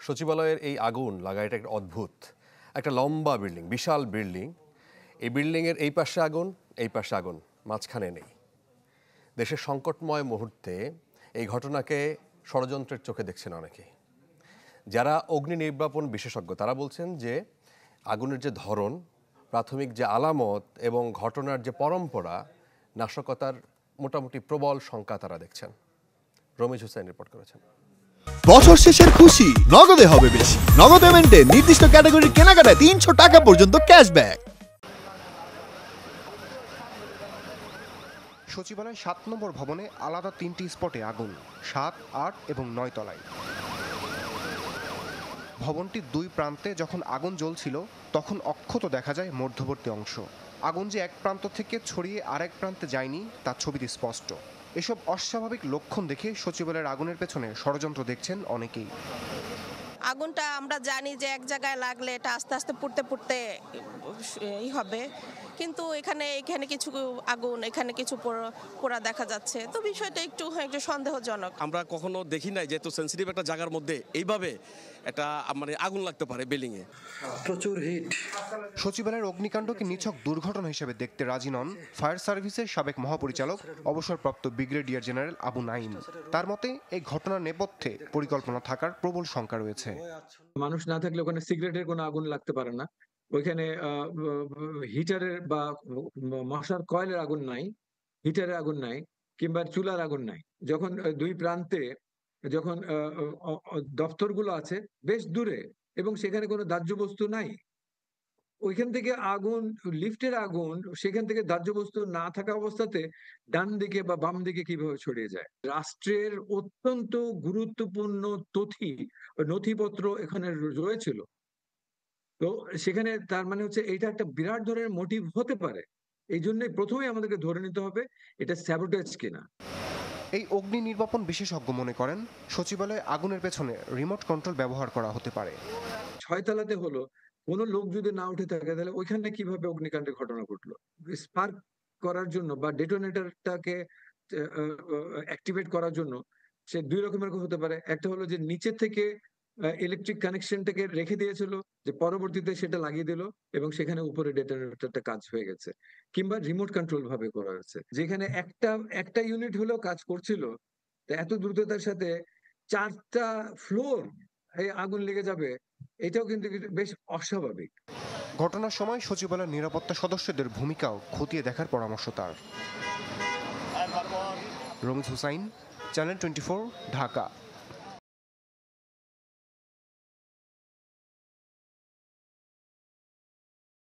সচিবালয়ের এই আগুন লাগা এটা একটা অদ্ভুত, একটা লম্বা বিল্ডিং, বিশাল বিল্ডিং। এই বিল্ডিংয়ের এই পাশে আগুন, এই পাশে আগুন, মাঝখানে নেই। দেশের সংকটময় মুহূর্তে এই ঘটনাকে ষড়যন্ত্রের চোখে দেখছেন অনেকে। যারা অগ্নি নির্বাপন বিশেষজ্ঞ তারা বলছেন যে আগুনের যে ধরন, প্রাথমিক যে আলামত এবং ঘটনার যে পরম্পরা, নাশকতার মোটামুটি প্রবল শঙ্কা তারা দেখছেন। রমিজ হোসেন রিপোর্ট করেছেন। বছর শেষের খুশি নগদে হবে বেশি। নগদ পেমেন্টে নির্দিষ্ট ক্যাটাগরির কেনাকাটায় ৩০০ টাকা পর্যন্ত ক্যাশব্যাক। সচিবালয় ৭ নম্বর ভবনে আলাদা ৩টি স্পটে আগুন, ৭, ৮ এবং ৯ তলায়। ভবনটির ২ প্রান্তে যখন আগুন জ্বলছিল তখন অক্ষত দেখা যায় মধ্যবর্তী অংশ। আগুন যে এক প্রান্ত থেকে ছড়িয়ে আরেক প্রান্তে যায়নি তার ছবিটি স্পষ্ট। এসব অস্বাভাবিক লক্ষণ দেখে সচিবালয়ের আগুনের পেছনে ষড়যন্ত্র দেখছেন অনেকেই। আগুনটা আমরা জানি যে এক জায়গায় লাগলে এটা আস্তে আস্তে পুড়তে পুড়তে হবে, কিন্তু এখানে কিছু আগুন, এখানে কিছু পোড়া দেখা যাচ্ছে, তো বিষয়টা একটু সন্দেহজনক। আমরা কখনো দেখি নাই যে এত সেন্সিটিভ একটা জায়গার মধ্যে এইভাবে একটা আগুন লাগতে পারে বিল্ডিং এ। প্রচুর হিট। সচিবালয়ের অগ্নিকাণ্ডকে নিছক দুর্ঘটনা হিসেবে দেখতে রাজি নন ফায়ার সার্ভিসের সাবেক মহাপরিচালক অবসরপ্রাপ্ত ব্রিগেডিয়ার জেনারেল আবু নাঈম। তার মতে এই ঘটনার নেপথ্যে পরিকল্পনা থাকার প্রবল শঙ্কা রয়েছে। মানুষ না থাকলে ওখানে সিগারেটের কোনো আগুন লাগতে পারে না, ওইখানে হিটারের বা মশার কয়েলের আগুন নাই, হিটারের আগুন নাই, কিংবা চুলার আগুন নাই। যখন দুই প্রান্তে যখন দপ্তরগুলো আছে বেশ দূরে এবং সেখানে কোনো দাহ্য বস্তু নাই, ওইখান থেকে আগুন, লিফটের আগুন, সেখান থেকে দাহ্য বস্তু না থাকা অবস্থাতে ডান দিকে বা বাম দিকে কিভাবে ছড়িয়ে যায়? রাষ্ট্রের অত্যন্ত গুরুত্বপূর্ণ নথিপত্র এখানে রয়েছিল, তো সেখানে তার মানে হচ্ছে এটা একটা বিরাট ধরনের মোটিভ হতে পারে। এই জন্যই প্রথমেই আমাদেরকে ধরে নিতে হবে এটা স্যাবোটেজ কিনা। এই অগ্নি নির্বাপন বিশেষজ্ঞ মনে করেন সচিবালয়ে আগুনের পেছনে রিমোট কন্ট্রোল ব্যবহার করা হতে পারে। ৬ তলাতে হলো, কোনো লোক যদি না উঠে থাকে তাহলে ওইখানে কিভাবে অগ্নিকাণ্ডের ঘটনা ঘটলো? স্পার্ক করার জন্য বা ডেটোনেটরটাকে অ্যাক্টিভেট করার জন্য সে ২ রকমের হতে পারে। একটা হলো যে নিচে থেকে ইলেকট্রিক কানেকশনটাকে রেখে দিয়েছিল, যে পরবর্তীতে সেটা লাগিয়ে দিল এবং সেখানে উপরে ডেটোনেটরটা কাজ হয়ে গেছে, কিংবা রিমোট কন্ট্রোল ভাবে করা হয়েছে, যেখানে একটা ইউনিট হলেও কাজ করছিল, এত দ্রুততার সাথে ৪টা ফ্লোর আগুন লেগে যাবে, এটাও কিন্তু বেশ অস্বাভাবিক। ঘটনার সময় সচিবালয়ের নিরাপত্তা সদস্যদের ভূমিকাও খতিয়ে দেখার পরামর্শ তার। রমিজ হুসাইন, চ্যানেল 24, ঢাকা।